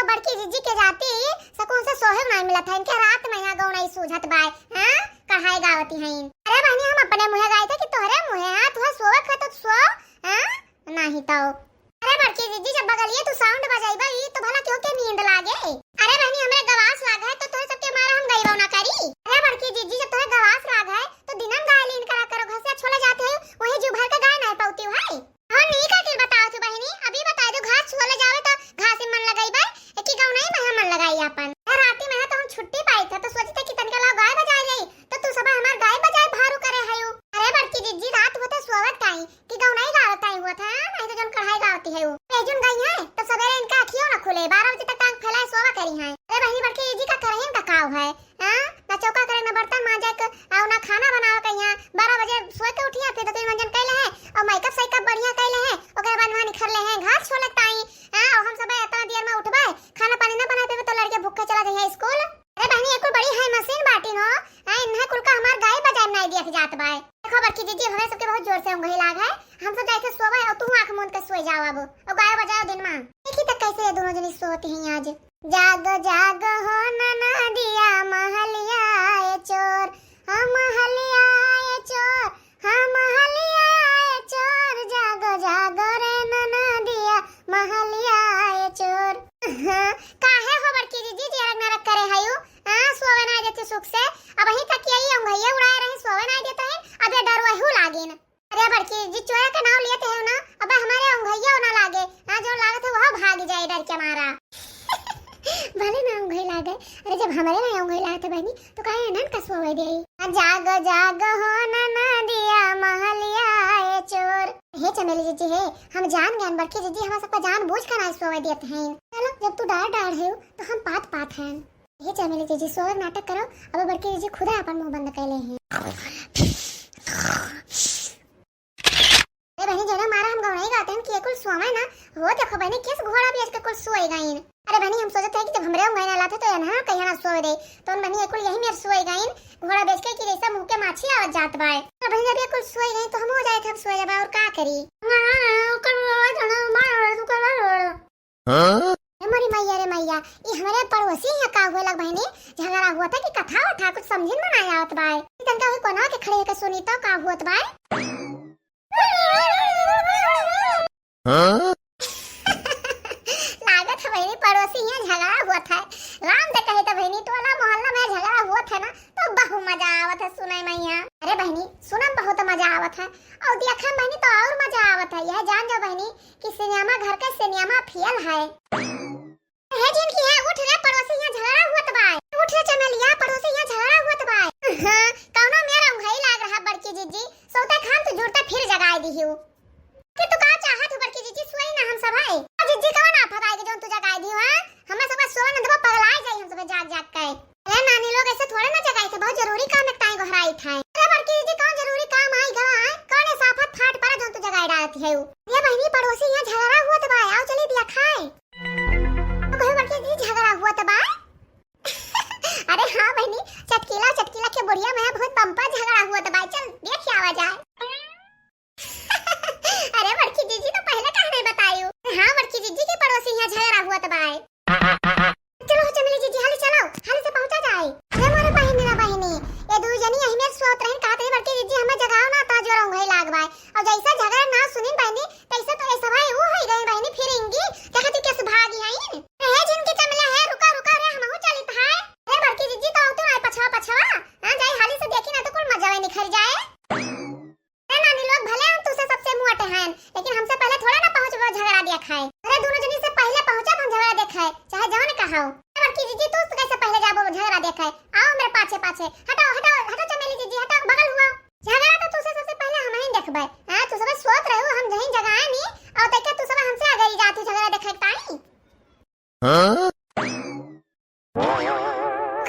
बड़की जीजी के जाती सकून से सोहे नहीं मिला था इनके रात में यहाँ गौ नहीं सूझत बाय हां कहाई गावती हैं। अरे बहनी हम अपने मुंह गाए थे कि तोहरे मुंह हां तू सोवे ख तो सो हां नहीं तो। अरे बड़की जीजी जब बगलिए तू साउंड बजाइबा ई तो भला क्यों के नींद लागे। अरे बहनी हमरे गवास लाग है तो तोरे सबके मारा हम गईबो ना करी। अरे बड़की जीजी जब तोरे गवास लाग है तो दिनम गाय लीन करा करो घर से छोले जाते हो वही जुभर का गाय नहीं पाउती है। और नी का के बताओ तू बहनी अभी बता दो घास छोले जावे तो घास में मन लगाइबा एक गाँव नहीं मैं मन लगाई अपन। राती में तो हम छुट्टी पाई था तो सोचते कि तनका ला गाय बजा जाई तो तू सब हमार गाय बजाए भारू करे हयो। अरे बड़की जीजी रात होते सोवत काई कि गाँव नहीं गावत आई हुआ था नहीं तो जन कढ़ाई गावती है वो एजुन गई है तो सवेरे इनका अखियों ना खुले 12 बजे तक टांग फैलाए सोवा करी है। अरे बहनी बड़की जीजी का करहिन का काव है हां ना चौका करे ना बर्तन मांजे के और ना खाना बनाओ कहिया 12 बजे सोए के उठिया फिर तो मंजन कैले है और मेकअप साइकअप बढ़िया कैले है ओकरे बाद वहां निखर ले हैं घास छोले ताई हां और हम सब इतना देर में उठबे खाना पानी ना बनाए पे तो लड़के भूखे चला जाए स्कूल। अरे बहनी एक बड़ी है मशीन बाटी हो हां इन्हा कुल का हमार गाय बजाए नहीं देख जात बाय। देखो बड़की जीजी हमें सबके बहुत जोर से ऊँघई लाग है हम सब जाके सोवे और तू आंख मूंद के सोए जाओ अब और गाय बजाओ दिन में देखी तक कैसे ये दोनों जनी सोती हैं आज। जाग जाग हो नना दिया महलिया आए चोर हम महलिया आए चोर हम महलिया आए चोर जाग जाग रे नना दिया महलिया आए चोर। काहे हो बड़की जीजी जेरक नरक करे हयू हां सोवे ना देते सुख से अब वही तक यही ऊँघइया उड़ाए रहे सोवे ना देते हैं अब ये डर वही लागिन। अरे बड़की जी चोरा का नाम लेते हो ना अब हमारे ऊँघइया ना लागे हां जो लागत है वह भाग जाए डर के मारा भले ना ऊँघई लागे। अरे जब हमारे ना ऊँघई लागत बहनी तो काहे अनन का सोवे दे जाग जाग हो नना दिया महलिया आए चोर। हे चमेली जीजी है हम जान गए बड़की जीजी हम सबका जान बूझ कर ना सोवे देते हैं। चलो जब तू डार डार है तो हम पात पात हैं। हे चमेली जीजी सोवे नाटक करो अब बड़की जीजी खुद अपन मुंह बंद कैले हैं। बहनी जना मारा हम गाँव नहीं गाते हैं कि ये कुल सोवे ना वो देखो बहनी किस घोड़ा भी इसका कुल सोएगा इन। अरे बहनी हम सोचते हैं कि जब हमरे ऊँघई ना लाते तो ना कहीं ना सोए दे तो बहनी ये कुल यही मेरे सोएगा इन घोड़ा बेच के कि जैसा मुंह के माछी आवत जात बाय। तो बहनी जब ये कुल सोए गई तो हम हो जाए थे अब सोए जाबा और का करी हमारी मैया रे मैया ये हमारे पड़ोसी है का हुए लग बहनी झगड़ा हुआ था कि कथा वथा कुछ समझ में ना आवत बाय तनका हुई कोना के खड़े के सुनी तो का हुआ बाय। लागत है बहनी पड़ोसी यहाँ झगड़ा हुआ था राम से कहे तो बहनी टोला मोहल्ला में झगड़ा हुआ था ना तो बहुत मजा आवत है सुनाई मैया। अरे बहनी सुनम बहुत मजा आवत है और देखा बहनी तो और मजा आवत है यह जान जाओ बहनी कि सिनेमा घर का सिनेमा फेल है जिन की है उठ रे पड़ोसी यहाँ झगड़ा हुआ बाय उठ रे चमेलिया पड़ोसी यहाँ झगड़ा हुआ बाय। हां कौनो मेरा ऊँघई लाग रहा बड़की जीजी सोता खान तो जुड़ता फिर जगाए दी हूं कि तू का चाहत हो बड़की जीजी सोई ना हम सब है जीजी कौन आ फदाई के जोन तू जगाए दी हां हमें सब सोए न दबा पगलाए जाई हम सब जाग जाग के। अरे नानी लोग ऐसे थोड़े ना जगाए थे बहुत जरूरी काम एक ताई घहराई था। अरे बड़की जीजी कौन जरूरी काम आई गवा है कौन साफत फाट पर जोन तू जगाए डालती है ये बहनी पड़ोसी यहाँ झगड़ा हुआ तो बाय आओ चली दिया खाए कहे बड़की जीजी झगड़ा हुआ तो बाय। अरे हां बहनी चटकीला के बुढ़िया में बहुत बम्पा झगड़ा हुआ तो बाय चल देख आवा जाए। अरे बड़की जीजी तो पहले कहा नहीं बतायू हां बड़की जीजी के पड़ोसी यहाँ झगड़ा हुआ तो बाय। चलो चमेली जीजी हाली चलो हाली से पहुंचा जाए। अरे मोरे बहनी ये दो जनी यही में सोत रहन कहते हैं बड़की जीजी हमें जगाओ ना ता जोर ऊँघई लाग बाय और जैसा झगड़ा ना सुनिन बहनी तैसे तो ऐसा भाई वो हो गई बहनी फिर इंगी देखा तू कैसे भागी आई है जिनकी चमला है रुका रे हम हो चली था। अरे बड़की जीजी तो तू ना पछवा हां जाए हाली से देखी ना तो कुल मजा में निखर जाए। अरे नानी लोग भले हम तुझसे सबसे मुंह अटे हैं लेकिन हमसे पहले थोड़ा ना पहुंच झगड़ा दिया खाए। अरे दोनों जनी से पहले पहुंचा हम झगड़ा देखाए चाहे जाओ ने कहाओ। बड़की जीजी तू कैसे पहले जाबो झगड़ा देखाए आओ मेरे पाछे हटाओ चमेली जीजी हटाओ बगल हुआ झगड़ा तो तुझसे सबसे पहले हम ही देखबे हां तू सब सोच रहे हो हम जहीं जगह नहीं और तक तू सब हमसे आगे जाती झगड़ा देखाए ताई। हां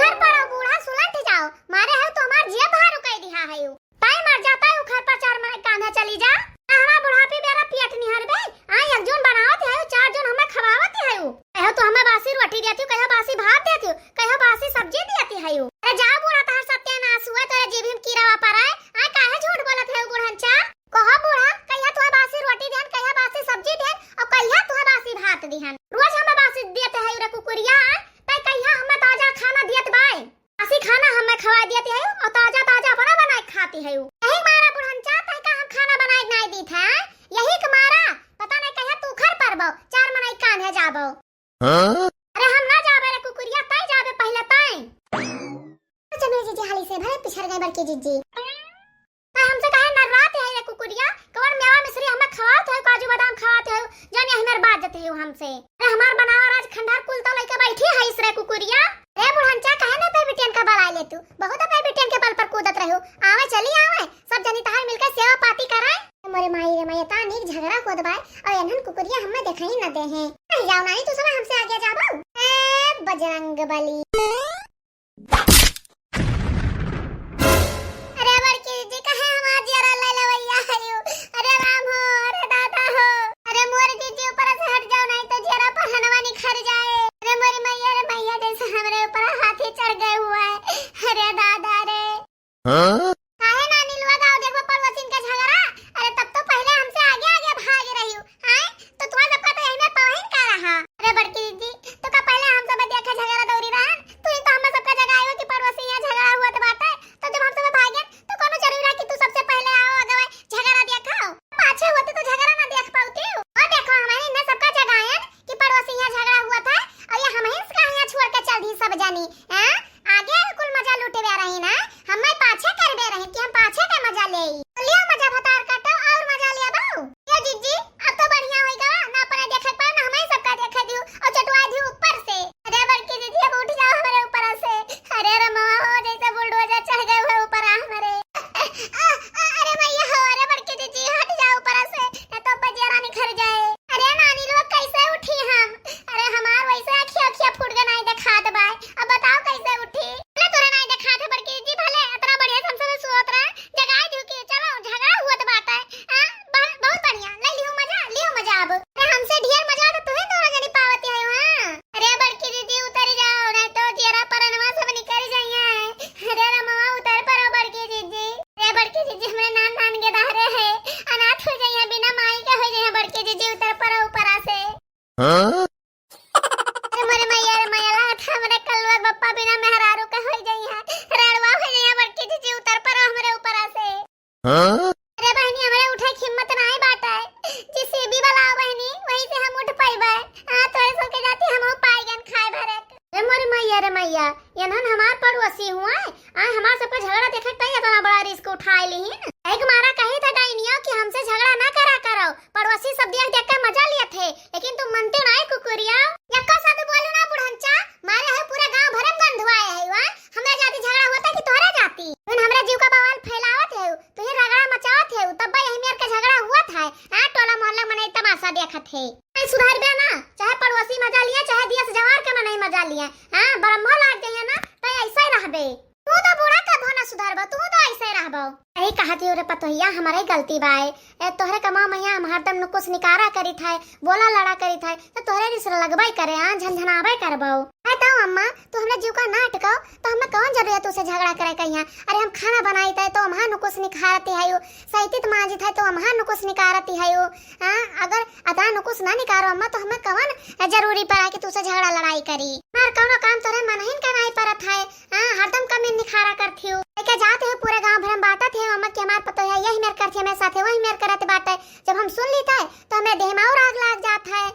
घर पर बूढ़ा सुलट जाओ मारे है तो हमार जे बाहर कह दिया है यू ताई मर जाता है घर पर चार मार कांधा चली जा हमारा बुढ़ापे बेरा पियट निहर बे आ एक जोन बनावत है चार जोन हमें खवावत है यू कहो तो हमें बासी रोटी देती कहो बासी भात देती कहो बासी सब्जी देती है यू। अरे जा बूढ़ा तहर सत्यानाश हुआ तोरे जीभ में कीड़ा पर आए आ काहे झूठ बोलत है बुढ़नचा कहो बूढ़ा कहिया तोहे बासी रोटी देन कहिया बासी सब्जी देन और कहिया तोहे बासी भात दिहन रोज हमें बासी देते है रे बड़की जीजी। हमसे काहे नाराज है रे कुकुरिया? कौन मेवा मिश्री हमें खवात है, काजू बादाम खवात है, जाने हमार बात जते हो हमसे। अरे हमार बनावा राज खंडार कुल तो लइका बैठी है इस रे कुकुरिया। रे बुढ़ंचा काहे ना पे बिटियन का बड़ा ले तू? बहुत पे बिटियन के बल पर कूदत रहो। आवे चली आवे, सब जनी तहार मिलकर सेवा पाती कराए। मोरे माई रे माई ता नीक झगड़ा कोद बाय और एनहन कुकुरिया हमें देखाई न दे हैं। जाओ नहीं तू सब हमसे आगे जाबो। ए बजरंग बली। काहे ना नीलवा गाँव देखो पड़ोसिन का झगड़ा। अरे तब तो पहले हमसे आगे आगे भाग रही हो। हां तो तुम्हारा सबका तो यही में पवहिन का रहा। अरे बड़की दीदी तो का पहले हम सब देखा झगड़ा दौरी रहन। तू ही तो हम सबका जगायो कि पड़ोसी यहां झगड़ा हुआ तो बात है। तो जब हम सब भागे तो कोनो जरूरी है कि तू सबसे पहले आओ अगवा झगड़ा देखाओ। पाछे होते तो झगड़ा ना देख पाती हो। और देखो हमारे ने सबका जगायन कि पड़ोसी यहां झगड़ा हुआ था और ये हम ही इसका यहां छोड़ के चल दी सब जानी। हैं आगे कुल मजा लूटे वे रही ना, हमें पाछे कर दे रहे कि हम पाछे का मजा ले लिया। मजा भतार काटो और मजा लिया बाऊ। ये जीजी अब तो बढ़िया होएगा ना, अपने देखे पाए ना हमें सबका देखे दियो और चटवा दियो ऊपर से। अरे बड़की दीदी अब उठ जाओ हमारे ऊपर से। अरे रे मामा हो जैसे बुलडोजर चढ़ गए हुए ऊपर हमारे। अरे भैया हो, अरे बड़की दीदी हट जाओ ऊपर से नहीं तो बजिया रानी घर जाए। अरे नानी लोग कैसे उठी हम? अरे हमार वैसे अखिया अखिया फूट गए नहीं देखा दे बाय। अब बताओ कैसे उठी? अरे मरे मैया ला हमरे कलवा बप्पा बिना मेहरारू का होई जाई है। रड़वा हो जाई है बड़की जीजी उतर पर हमरे ऊपर से। अरे बहनी हमरे उठे की हिम्मत नहीं बाटा है। जिस भी वाला बहनी वहीं से हम उठ पाइबे। हां तोरे सो के जाती हम पाइगन खाए भरे। अरे मोरे मैया रे मैया यनहन हमार पड़ोसी हुआ है। आ हमार सबका झगड़ा देखे कई इतना बड़ा रिस्क उठा ली है। एक मारा कही था डाइनिया कि हमसे झगड़ा ना करा करो, पड़ोसी सब देख के मजा लिए थे, लेकिन तुम मनते नहीं कुकुरिया। यक्का साथ बोलो ना बुढ़ंचा, मारे है पूरा गांव भरम गंधवाए है। वा हमरा जाति झगड़ा होता कि तोरे जाति? तुम हमरा जीव का बवाल फैलावत है, तो ये रगड़ा मचावत है, तब भाई यही मेर के झगड़ा हुआ था। हां टोला मोहल्ला मने तमाशा देखत है। नहीं सुधार बे ना, चाहे पड़ोसी मजा लिए चाहे दियस जवार के मने मजा लिए। हां बरम्भो लाग गए ना तो ऐसे ही रहबे। तू तो बूढ़ा कब होना सुधारबो, तू तो ऐसे ही रहबो। यही कहती हो रे पतोहिया हमारे गलती बाय। तोहरे कमा मैया हम हरदम न कुछ निकारा करी था, बोला लड़ा करी था, तो तोहरे रिस लगबाई करे हां झनझनाबाई करबो। है तो अम्मा तू हमरा जीव का ना अटकाओ तो हमें कौन जरूरत तुसे झगड़ा करे कहिया? अरे हम खाना बनाई थे तो हमहा न कुछ निखारती है, सहित मांजी था तो हमहा न कुछ निकारती है। हां अगर अदा न कुछ ना निकारो अम्मा तो हमें कौन जरूरी पड़ा कि तुसे झगड़ा लड़ाई करी? मार कौनो काम तोरे मनहिन का नहीं परत है। हां हरदम कमी निखारा करती हो। लेके जाते हो पूरे गांव भर में बांटा थे अम्मा के हमार पतो है यही मेर करती है, मैं साथे वही मेर करत बात है। जब हम सुन लेता है तो हमें देह में और आग लग जाता है।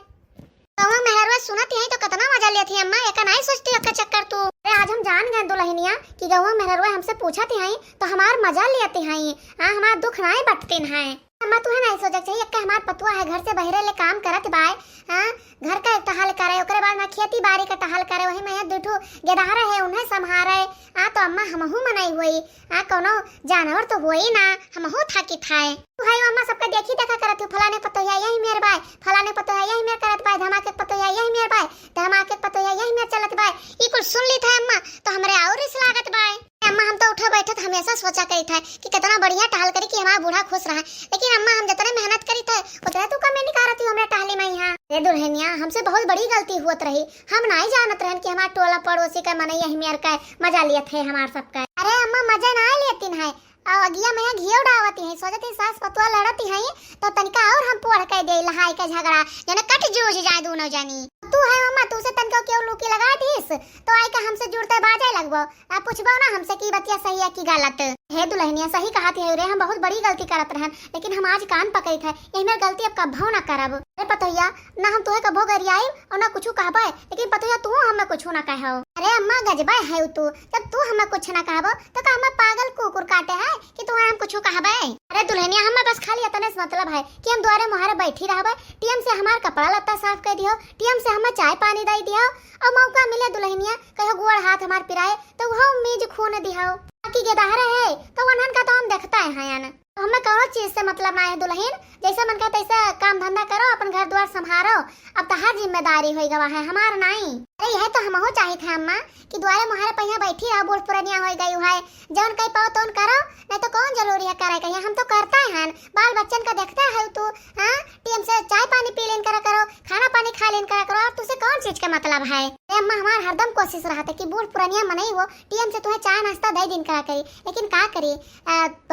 गाँव मेहरवा सुनती है तो कितना मजा लेती है अम्मा, एक नहीं सोचती अक्का चक्कर तू। अरे आज हम जान गए दुल्हनिया कि गाँव मेहरवा हमसे पूछती है तो हमार मजा लेती है। हां हमार दुख नहीं बटती है। अम्मा तू है नहीं सोचक चाहिए कि हमार पतुआ है घर से बहरे ले काम करत बाय। हां घर का टहल करे ओकरे बाद में खेती बाड़ी का टहल करे, वही में दुठो गेदार है उन्हें संभारे। आ तो अम्मा हमहू मनाई हुई। आ कोनो जानवर तो हुई ना, हमहू थाकी थाए। तू है अम्मा सबका देखी देखा करत हो, फलाने पतोया यही मेर बाय, फलाने पतोया यही मेर करत बाय, धमाके पतोया यही मेर बाय, धमाके पतोया यही मेर चलत बाय। ई कुछ सुन ली था अम्मा तो हमरे और इस लागत बाय। अम्मा हम तो उठा बैठत हमेशा सोचा करी था कि कितना बढ़िया टहल करी कि हमारा बूढ़ा खुश रहा, लेकिन अम्मा हम जितने मेहनत करी था उतना तू कम निकारती हमरे टहली में। यहां रे दुल्हनिया हमसे बहुत बड़ी गलती हुत रही। हम नहीं जानत रहन कि हमार टोला पड़ोसी का मने यही मेर का मजा लियत है हमार सबका। अरे अम्मा मजा ना लेती है अगिया में घी उड़ावती है, सोचती सास पतुआ लड़ती है तो तनिका और हम पढ़ के दे लहाई का झगड़ा जने कट जोश जाए दोनों जानी। तू है अम्मा तू से तनिका क्यों लुकी लगा दीस तो आई का हमसे जुड़ते बाजे लगबो। आ पूछबो ना हमसे की बतिया सही है की गलत है? दुल्हनिया सही कहती है रे, हम बहुत बड़ी गलती करत रहन, लेकिन हम आज कान पकड़ी था यही मेर गलती अब कभो ना करब। अरे पतोया ना हम तोहे कभो गरियाई और ना कुछ कहबे, लेकिन पतोया तू हमें कुछ ना कहो। अरे अम्मा गजबा है तू, जब तू हमें कुछ ना कहबो तो का हमें पागल कुकुर काटे है कि तू हम कुछ कहबे। अरे दुल्हनिया हमें बस खाली इतने से मतलब है कि हम द्वारे मुहारे बैठी रहबे, टीएम से हमार कपड़ा लत्ता साफ कर दियो, टीएम से हमें चाय पानी दे दियो, और मौका मिले दुल्हनिया कहो गोड़ हाथ हमार पिराए तो वो मेज खून दियो। बाकी के दहरे है तो वनहन का तो हम देखता है यान, तो हमें कौनो चीज से मतलब ना है दुल्हन, जैसा मन का तैसा काम धंधा करो, अपन घर द्वार संभालो, अब तो हर जिम्मेदारी हो गवा है हमार नहीं। अरे यह तो हम हो चाहिए थे अम्मा कि द्वारे मुहारे पहिया बैठी रहो, बूढ़ पुरानिया हो गई है, जौन कहीं पाओ तौन करो, नहीं तो कौन जरूरी है करे कहीं, हम तो करता है, बाल बच्चन का देखता है तू, हाँ टीएम से चाय पानी पी लेन करा करो, खाना पानी खा लेन करा करो, और तुझे कौन चीज का मतलब है। अम्मा हमार हरदम कोशिश रहा था कि बूढ़ पुरानिया मनाई वो टीएम से तुम्हें चाय नाश्ता दे दिन करा करी, लेकिन का करी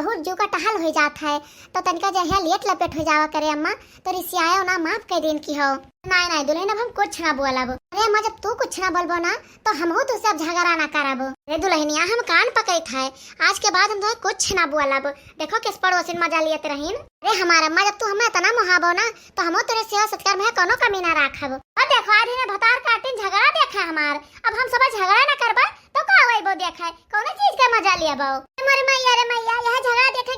बहुत जो का टहल हो जाता है तो तनिका जहिया लेट लपेट हो जावा करे अम्मा, तो रिसियायो ना माफ कर दिन की हो। नहीं नहीं दुल्हन अब हम कुछ ना बोलाबो। अरे अम्मा जब तू कुछ ना बोलबो ना तो हम हो तुझसे अब झगड़ा ना कराबो। अरे दुल्हनिया हम कान पकड़ था, आज के बाद हम तुम्हें कुछ ना बोलाबो, देखो किस पड़ोसिन मजा लियत रहीन। अरे हमारा अम्मा जब तू हमें इतना मुहाबो ना तो हम तेरे सेवा सत्कार में कोनो कमी ना राखबो। और देखो आज ने भतार काटिन झगड़ा देखा हमार, अब हम सब झगड़ा ना करबा तो का होइबो देखा कोनो चीज का मजा लियाबो। अरे मैया यह झगड़ा देखे